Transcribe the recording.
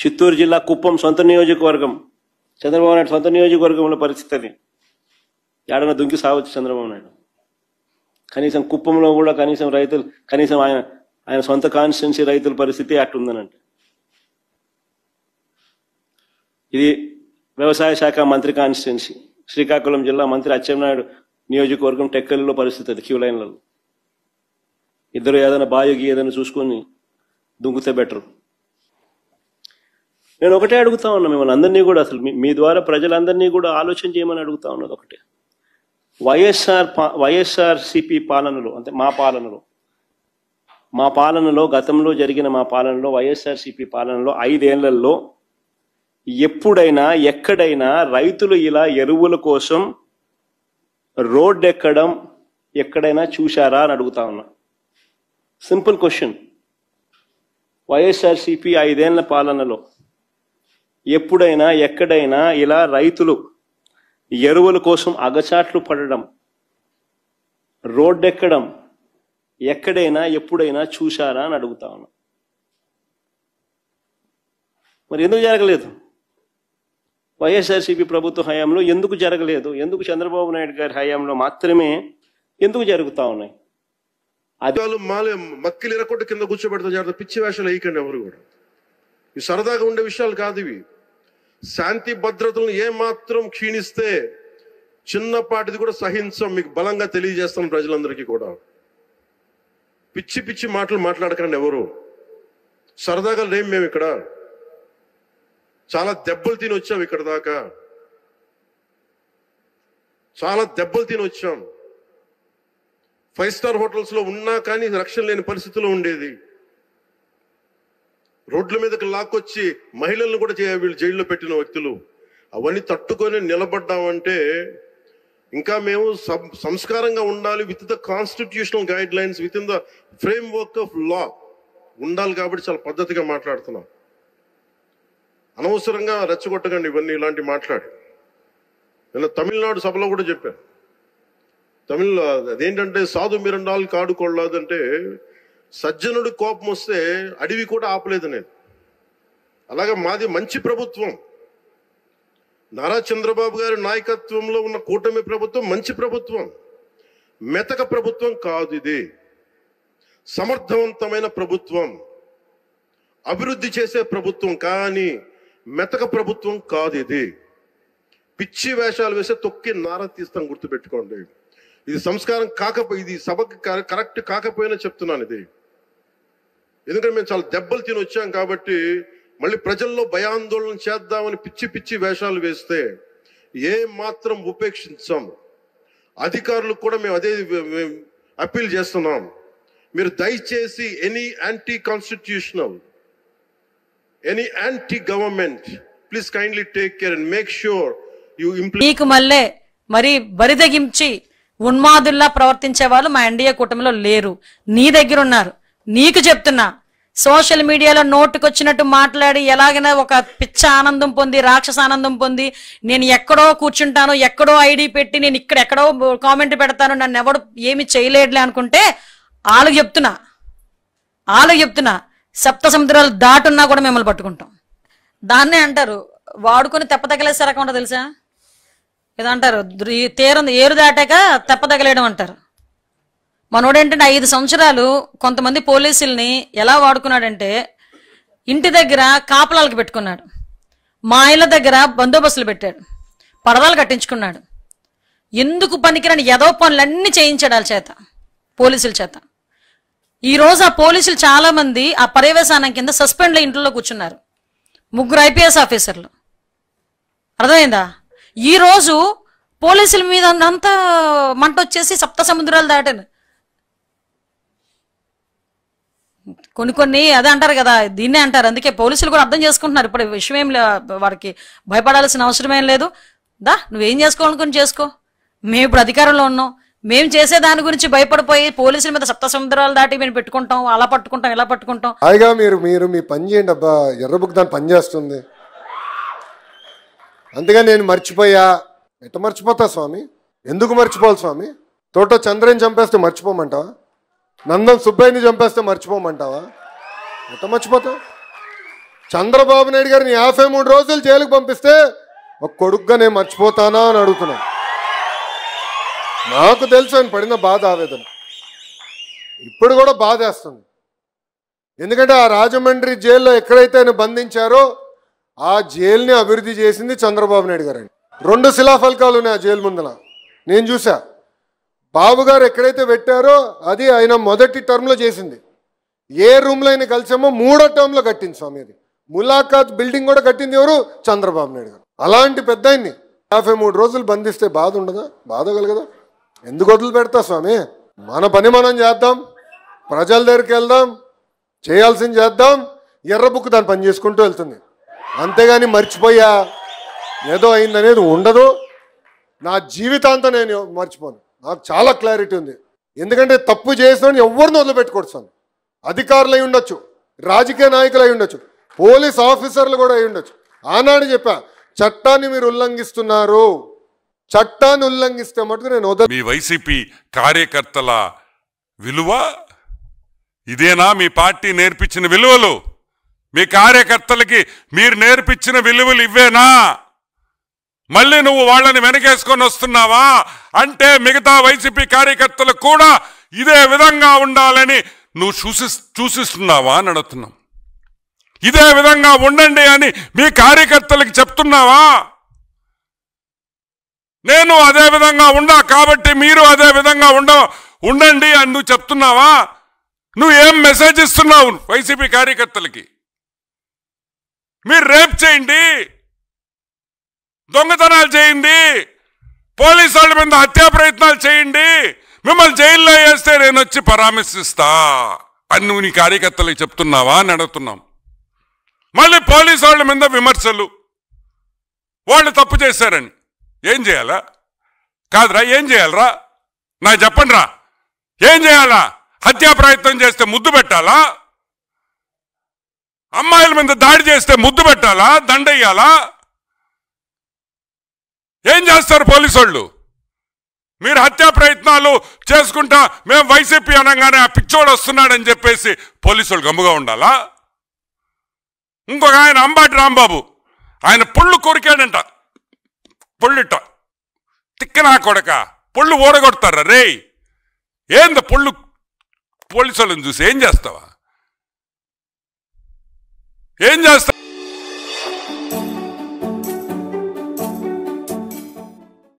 చిత్తూరు జిల్లా కుప్పం సొంత నియోజకవర్గం, చంద్రబాబు నాయుడు సొంత నియోజకవర్గంలో పరిస్థితి అది. ఏడన దుంకి సావచ్చు చంద్రబాబు నాయుడు. కనీసం కుప్పంలో కూడా కనీసం రైతులు, కనీసం ఆయన సొంత కాన్స్టిట్యున్సీ రైతుల పరిస్థితి అట్టుందనంటే. ఇది వ్యవసాయ శాఖ మంత్రి కాన్స్టిట్యున్సీ, శ్రీకాకుళం జిల్లా మంత్రి అచ్చెన్నాయుడు నియోజకవర్గం టెక్కలిలో పరిస్థితి అది. క్యూ లైన్లలో ఇద్దరు ఏదైనా బాయోగి ఏదైనా చూసుకొని దుంకుతే బెటరు. నేను ఒకటే అడుగుతా ఉన్నా మిమ్మల్ని అందరినీ కూడా, అసలు మీ ద్వారా ప్రజలందరినీ కూడా ఆలోచన చేయమని అడుగుతా ఉన్నది ఒకటే. వైఎస్ఆర్సిపి పాలనలో, అంటే మా పాలనలో గతంలో జరిగిన మా పాలనలో, వైఎస్ఆర్సిపి పాలనలో 5 ఏళ్లలో ఎప్పుడైనా ఎక్కడైనా రైతులు ఇలా ఎరువుల కోసం రోడ్డు ఎక్కడం ఎక్కడైనా చూశారా అని అడుగుతా ఉన్నా. Simple question. వైఎస్ఆర్సిపి 5 ఏళ్ల పాలనలో ఎప్పుడైనా ఎక్కడైనా ఇలా రైతులు ఎరువుల కోసం అగచాట్లు పడడం, రోడ్డెక్కడం ఎక్కడైనా ఎప్పుడైనా చూశారా అని అడుగుతా ఉన్నా. మరి ఎందుకు జరగలేదు? వైఎస్ఆర్సీపీ ప్రభుత్వ హయాంలో ఎందుకు జరగలేదు? ఎందుకు చంద్రబాబు నాయుడు గారి హయాంలో మాత్రమే ఎందుకు జరుగుతా ఉన్నాయి? మక్కిలు ఎరకొట్టు కింద కూర్చోబెడతా జాగ్రత్త, పిచ్చి వేషాలు వేయకండి ఎవరు కూడా. ఇవి సరదాగా ఉండే విషయాలు కాదు ఇవి. శాంతి భద్రతలను ఏమాత్రం క్షీణిస్తే చిన్నపాటిది కూడా సహించం, మీకు బలంగా తెలియజేస్తాం ప్రజలందరికీ కూడా. పిచ్చి పిచ్చి మాటలు మాట్లాడకండి ఎవరు. సరదాగా లేం మేము ఇక్కడ. చాలా దెబ్బలు తిని వచ్చాం ఇక్కడ దాకా, చాలా దెబ్బలు తిని వచ్చాం. 5 స్టార్ హోటల్స్ లో ఉన్నా కానీ రక్షణ లేని పరిస్థితిలో ఉండేది. రోడ్ల మీదకి లాక్కొచ్చి మహిళలను కూడా వీళ్ళు జైల్లో పెట్టిన వ్యక్తులు. అవన్నీ తట్టుకొని నిలబడ్డామంటే ఇంకా మేము సంస్కారంగా ఉండాలి. With the constitutional guide lines, with in the frame work of law ఉండాలి. కాబట్టి చాలా పద్ధతిగా మాట్లాడుతున్నాం. అనవసరంగా రెచ్చగొట్టకండి ఇవన్నీ ఇలాంటి మాట్లాడి. నేను తమిళనాడు సభలో కూడా చెప్పాను. అదేంటంటే సాధు మిరండాలు కాడు కొడలాదంటే, సజ్జనుడు కోపం వస్తే అడవి కూడా ఆపలేదు నేను. అలాగే మాది మంచి ప్రభుత్వం. నారా చంద్రబాబు గారి నాయకత్వంలో ఉన్న కూటమి ప్రభుత్వం మంచి ప్రభుత్వం, మెతక ప్రభుత్వం కాదు. ఇది సమర్థవంతమైన ప్రభుత్వం, అభివృద్ధి చేసే ప్రభుత్వం, కానీ మెతక ప్రభుత్వం కాదు. ఇది పిచ్చి వేషాలు వేసే తొక్కి నారా తీస్తాం, గుర్తుపెట్టుకోండి. ఇది సంస్కారం కాకపోయి, ఇది సభకి కరెక్ట్ కాకపోయినా చెప్తున్నాను ఇది. ఎందుకంటే మేము చాలా దెబ్బలు తిని వచ్చాం కాబట్టి మళ్ళీ ప్రజల్లో భయాందోళన చేద్దామని పిచ్చి పిచ్చి వేషాలు వేస్తే ఏ మాత్రం ఉపేక్షించాం. అధికారులకు కూడా మేము అదే అప్పీల్ చేస్తున్నాం. మీరు దయచేసి any anti constitutional, any anti government, please kindly take care and make sure you implement. నీకు మళ్ళీ మరి బరిదగించి ఉన్మాదుల్లా ప్రవర్తించే వాళ్ళు మా ఎన్డీఏ కూటమిలో లేరు, నీ దగ్గర ఉన్నారు. నీకు చెప్తున్నా, సోషల్ మీడియాలో నోటుకొచ్చినట్టు మాట్లాడి ఎలాగైనా ఒక పిచ్చ ఆనందం పొంది, రాక్షస ఆనందం పొంది, నేను ఎక్కడో కూర్చుంటాను, ఎక్కడో ఐడి పెట్టి నేను ఇక్కడ ఎక్కడో కామెంట్ పెడతాను, నన్ను ఎవడు ఏమి చేయలేడులే అనుకుంటే వాళ్ళకి చెప్తున్నా సప్త సముద్రాలు దాటున్నా కూడా మిమ్మల్ని పట్టుకుంటాం. దాన్నే అంటారు వాడుకొని తెప్పతగలేసే రకం ఉంటుంది తెలుసా? ఏదంటారు, ఏరు దాటాక తెప్పతగలేయడం అంటారు. మనోడేంటంటే 5 సంవత్సరాలు కొంతమంది పోలీసుల్ని ఎలా వాడుకున్నాడంటే, ఇంటి దగ్గర కాపలాలకు పెట్టుకున్నాడు, మా ఇళ్ళ దగ్గర బందోబస్తులు పెట్టాడు, పరదాలు కట్టించుకున్నాడు. ఎందుకు పనికిరాని ఏదో పనులన్నీ చేయించాడు వాళ్ళ చేత, పోలీసుల చేత. ఈరోజు ఆ పోలీసులు చాలా మంది ఆ పర్యవేశానం కింద సస్పెండ్ల ఇంట్లో కూర్చున్నారు, 3 IPS ఆఫీసర్లు. అర్థమైందా? ఈరోజు పోలీసుల మీద అంతా మంట వచ్చేసి సప్త సముద్రాలు దాటాను. కొన్ని అదే అంటారు కదా, దీన్నే అంటారు. అందుకే పోలీసులు కూడా అర్థం చేసుకుంటున్నారు. ఇప్పుడు విషయం ఏం వాడికి భయపడాల్సిన అవసరమేం లేదు. నువ్వేం చేసుకోవాలనుకుని చేసుకో, మేము ఇప్పుడు అధికారంలో ఉన్నాం, మేము చేసే దాని గురించి భయపడిపోయి పోలీసుల మీద సప్త సముద్రాలు దాటి మేము పెట్టుకుంటాం, అలా పట్టుకుంటాం, ఇలా పట్టుకుంటాం. హాయిగా మీరు మీ పని చేయండి అబ్బా. ఎర్ర బుక్ దాన్ని పని చేస్తుంది. అందుకని నేను మర్చిపోయా. ఎట్ట మర్చిపోతా స్వామి? ఎందుకు మర్చిపోవాలి స్వామి? తోట చంద్రని చంపేస్తే మర్చిపోమంటావా? నందం సుబ్బయ్యని చంపేస్తే మర్చిపోమంటావా? ఎట్ట మర్చిపోతావు? చంద్రబాబు నాయుడు గారిని 53 రోజులు జైలుకు పంపిస్తే ఒక కొడుకుగా నేను మర్చిపోతానా అని అడుగుతున్నాను. నాకు తెలుసు ఆయన పడిన బాధ, ఆవేదన ఇప్పుడు కూడా బాధేస్తుంది. ఎందుకంటే ఆ రాజమండ్రి జైల్లో ఎక్కడైతే ఆయన బంధించారో ఆ జైలుని అభివృద్ధి చేసింది చంద్రబాబు నాయుడు గారండి. 2 శిలాఫలకాలు ఉన్నాయి ఆ జైలు ముందల, నేను చూసా. బాబు గారు ఎక్కడైతే పెట్టారో అది ఆయన మొదటి టర్మ్లో చేసింది. ఏ రూమ్లో ఆయన కలిసామో 3వ టర్మ్లో కట్టింది స్వామి. అది ములాఖాత్ బిల్డింగ్ కూడా కట్టింది ఎవరు? చంద్రబాబు నాయుడు గారు. అలాంటి పెద్ద ఆయన్ని 53 రోజులు బంధిస్తే బాధ ఉండదా? బాధ కలగదా? ఎందుకు వదిలి పెడతా స్వామి? మన పని మనం చేద్దాం, ప్రజల దగ్గరికి వెళ్దాం, చేయాల్సింది చేద్దాం. ఎర్ర బుక్ దాని పని చేసుకుంటూ వెళ్తుంది. అంతేగాని మర్చిపోయా ఏదో అయిందనేది ఉండదు. నా జీవితాంతం నేను మర్చిపోను. నాకు చాలా క్లారిటీ ఉంది. ఎందుకంటే తప్పు చేసిన ఎవరిని వదిలిపెట్టుకోవచ్చు స్వామి. అధికారులు అయి ఉండొచ్చు, రాజకీయ నాయకులు అయి ఉండొచ్చు, పోలీస్ ఆఫీసర్లు కూడా అయి ఉండొచ్చు. ఆనాడు చెప్పా, చట్టాన్ని మీరు ఉల్లంఘిస్తున్నారు, చట్టాన్ని ఉల్లంఘిస్తే మటుకు నేను వదలను. మీ వైసీపీ కార్యకర్తల విలువ ఇదేనా? మీ పార్టీ నేర్పించిన విలువలు, మీ కార్యకర్తలకి మీరు నేర్పించిన విలువలు ఇవేనా? మళ్ళీ నువ్వు వాళ్ళని వెనకేసుకొని వస్తున్నావా? అంటే మిగతా వైసీపీ కార్యకర్తలు కూడా ఇదే విధంగా ఉండాలని నువ్వు చూసిస్తున్నావా అని అడుగుతున్నాం. ఇదే విధంగా ఉండండి అని మీ కార్యకర్తలకి చెప్తున్నావా? నేను అదే విధంగా ఉండా కాబట్టి మీరు అదే విధంగా ఉండండి అని నువ్వు చెప్తున్నావా? నువ్వు ఏం మెసేజ్ ఇస్తున్నావు వైసీపీ కార్యకర్తలకి? మీరు రేప్ చేయండి, దొంగతనాలు చేయండి, పోలీసు వాళ్ళ మీద హత్యా ప్రయత్నాలు చేయండి, మిమ్మల్ని జైల్లో వేస్తే నేను వచ్చి పరామర్శిస్తా అని నువ్వు నీ కార్యకర్తలకు చెప్తున్నావా అని అడుగుతున్నాం. మళ్ళీ పోలీసు వాళ్ళ మీద విమర్శలు, వాళ్ళు తప్పు చేశారని. ఏం చేయాలా? కాదురా, ఏం చేయాలరా? నాకు చెప్పండి రా, ఏం చేయాలా? హత్యా ప్రయత్నం చేస్తే ముద్దు పెట్టాలా? అమ్మాయిల మీద దాడి చేస్తే ముద్దు పెట్టాలా? దండయ్యాలా? ఏం చేస్తారు పోలీసు వాళ్ళు? మీరు హత్యా ప్రయత్నాలు చేసుకుంటా మేము వైసీపీ అనగానే ఆ పిచ్చోడు వస్తున్నాడని చెప్పేసి పోలీసు వాళ్ళు గమ్ముగా ఉండాలా? ఇంకొక ఆయన అంబాటి రాంబాబు, ఆయన పొళ్ళు కొరికాడంట. పొళ్ళుట తిక్కనా కొడక, పొళ్ళు ఓడగొడతారా రే? ఏంద పొళ్ళు? పోలీసు వాళ్ళని చూసి ఏం చేస్తావా? ఏం చేస్తావు?